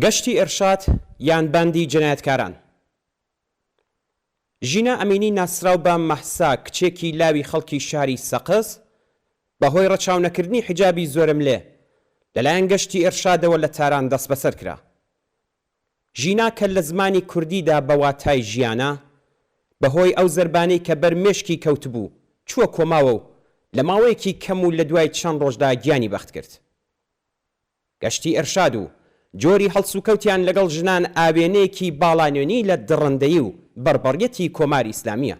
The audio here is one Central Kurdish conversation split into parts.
گەشتی ئێرشاد یان باندی جەنایەتکاران. ژینا ئەمینی ناسراو بە مەحسا کچێکی لاوی خەڵکی شاری سەقز بەهۆی ڕەچاونەکردنی حیجابی زۆرم لێ لەلایەن گەشتی ئێرشادەوە لە تاران دەست بەسەر کرا. ژینا کە لە زمانی کوردیدا بە واتای ژیانە بەهۆی ئەو زەربانەی کە بەرمێشکی کەوتبوو چووە کۆماوە و لە ماوەیەکی کەم و لە دوای چەند ڕۆژدا گیانی بەخت کرد. گەشتی ئێرشاد و جۆری هەڵسوکەوتیان لەگەڵ ژنان ئاوێنەیەکی باڵانێنی لە دڕندەیی و بەربەڕیەتی کۆماری ئیسلامیە.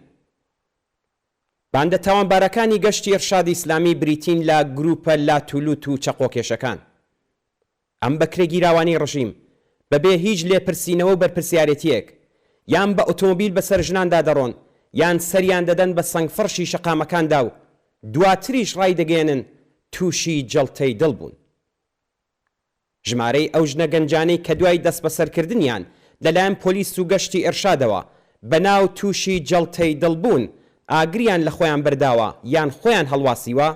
باندە تاوانبارەکانی گەشتی ئێرشادی ئیسلامی بریتین لە گروپە لاتولوت و چەقۆکێشەکان. ئەم بەکرێگیراوانی ڕژیم بەبێ هیچ لێپرسینەوە و بەرپرسیارەتیەک یان بە ئۆتۆمۆبیل بەسەر ژناندا دەڕۆن یان سەریان دەدەن بە سەنگفەرشی شەقامەکاندا و دواتریش ڕای دەگەێنن تووشی جەڵتەی دڵ بوون. ژمارەی ئەو ژنە گەنجانەی کە دوای دەست بەسەرکردنیان لەلایەن پۆلیس و گەشتی ئێرشادەوە بەناو تووشی جەڵتەی دڵ بوون ئاگریان لە خۆیان بەرداوە یان خۆیان هەڵواسیوە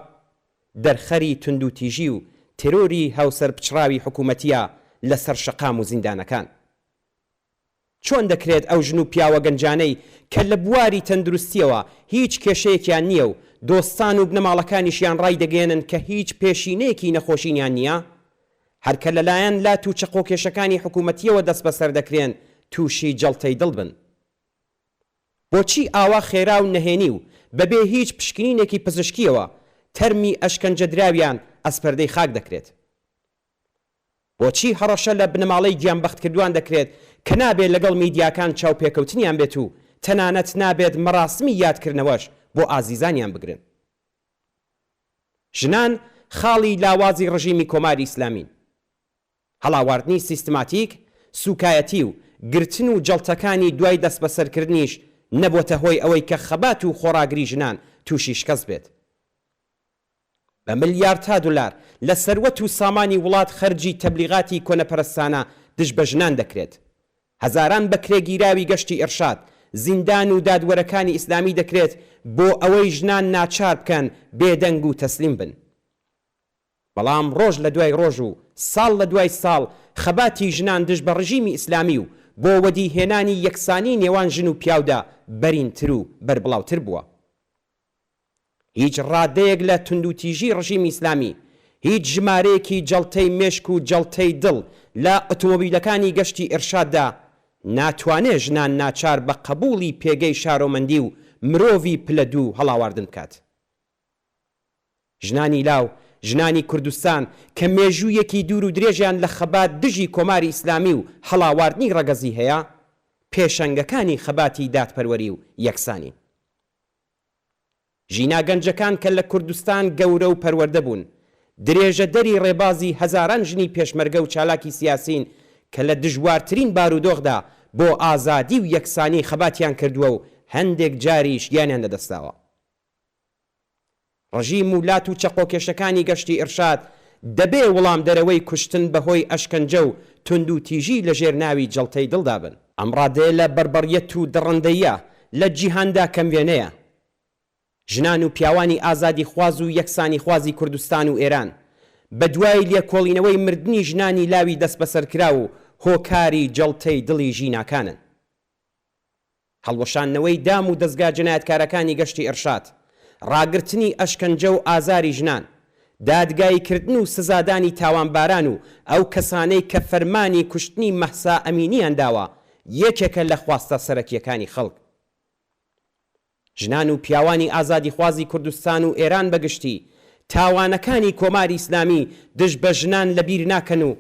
دەرخەری توندوتیژی و تێرۆری هاوسەر پچڕاوی حکوومەتیە لەسەر شەقام و زیندانەکان. چۆن دەکرێت ئەو ژن و پیاوە گەنجانەی کە لە بواری تەندروستیەوە هیچ کێشەیەکیان نییە و دۆستان و بنەماڵەکانیشیان ڕای دەگەێنن کە هیچ پێشینەیەکی نەخۆشینیان نییە هەرکە لەلایەن لات و چەقۆکێشەکانی حکوومەتیەوە دەست بەسەر دەکرێن تووشی جەڵتەی دڵ بن؟ بۆچی ئاوا خێرا و نەهێنی و بەبێ هیچ پشکنینێکی پزیشکیەوە تەرمی ئەشکەنجەدراویان ئەسپەردەی خاک دەکرێت؟ بۆچی هەڕەشە لە بنەماڵەی گیانبەختکردوان دەکرێت کە نابێت لەگەڵ میدیاکان چاوپێکەوتنیان بێت و تەنانەت نابێت مەراسمی یادکردنەوەش بۆ ئازیزانیان بگرن؟ ژنان خاڵی لاوازی ڕژیمی کۆماری ئیسلامین. هەڵاواردنی سیستماتیک، سوکایەتی و گرتن و جەڵتەکانی دوای دەست بەسەرکردنیش نەبووتە هۆی ئەوەی کە خەبات و خۆراگری ژنان تووشی شکەست بێت. بە ملیاردها دولار لە سەروەت و سامانی وڵات خەرجی تەبلیغاتی کۆنەپەرستانە دژ بە ژنان دەکرێت. هەزاران بەکرێگیراوی گەشتی ئێرشاد زیندان و دادوەرەکانی ئیسلامی دەکرێت بۆ ئەوەی ژنان ناچار بکەن بێدەنگ و تەسلیم بن. بەڵام ڕۆژ لە دوای ڕۆژ و ساڵ لە دوای ساڵ خەباتی ژنان دژ بە ڕژیمی ئیسلامی و بۆ وەدی هێنانی یەکسانی نێوان ژن و پیاودا بەرینتر و بەربڵاوتر بووە. هیچ ڕادەیەک لە توندوتیژی ڕژیمی ئیسلامی، هیچ ژمارەیەکی جەڵتەی مێشک و جەڵتەی دڵ لە ئۆتۆمۆبیلەکانی گەشتی ئێرشاددا ناتوانێت ژنان ناچار بە قبوڵی پێگەی شارۆمەندی و مرۆڤی پلە دوو هەڵاواردن بکات. ژنانی لاو، ژنانی کوردستان کە مێژوویەکی دوور و درێژیان لە خەبات دژی کۆماری ئیسلامی و هەڵاواردنی ڕەگەزی هەیە، پێشەنگەکانی خەباتی دادپەروەری و یەکسانی. ژینا گەنجەکان کە لە کوردستان گەورە و پەروەردە بوون، درێژە دەری ڕێبازی هەزاران ژنی پێشمەرگە و چالاکی سیاسین کە لە دژوارترین بارودۆخدا بۆ ئازادی و یەکسانی خەباتیان کردووە و هەندێک جاریش گیانیان لەدەستاوە. ڕژیم و لات و چەقۆکێشەکانی گەشتی ئێرشاد دەبێ وەڵام دەرەوەی کوشتن بەهۆی ئەشکەنجە و توندوتیژی لە ژێر ناوی جەڵتەی دڵدا بن. ئەم ڕادەیە لە بەربەڕیەت و دڕندەیە لە جیهاندا کەموێنەیە. ژنان و پیاوانی ئازادی خواز و یەکسانی خوازی کوردستان و ئێران بە دوای لێکۆڵینەوەی مردنی ژنانی لاوی دەست بەسەرکرا و هۆکاری جەڵتەی دڵی ژیناکانن. هەڵوەشانەوەی دام و دەستگا جەنایەتکارەکانی گەشتی ئێرشاد، ڕاگرتنی ئەشکەنجە و ئازاری ژنان، دادگاییکردن و سزادانی تاوانباران و ئەو کەسانەی کە فەرمانی کوشتنی مەحسا ئەمینیان داوە یەکێکە لە خواستە سەرەکیەکانی خەڵک. ژنان و پیاوانی ئازادی خوازی کوردستان و ئێران بەگشتی تاوانەکانی کۆماری ئیسلامی دژ بە ژنان لەبیر ناکەن و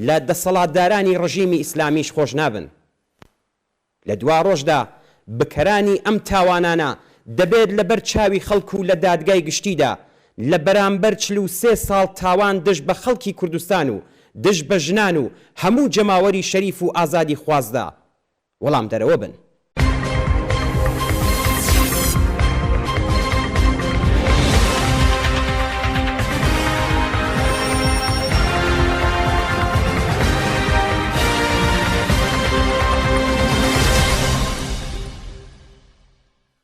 لە دەسەڵاتدارانی ڕژیمی ئیسلامیش خۆش نابن. لە دوا ڕۆژدا بکەرانی ئەم تاوانانە دەبێت لەبەر چاوی خەڵک و لە دادگای گشتیدا لە بەرامبەر 43 ساڵ تاوان دژ بە خەڵکی کوردستان و دژ بە ژنان و هەموو جەماوەری شەریف و ئازادی خوازدا وەڵام دەرەوە بن.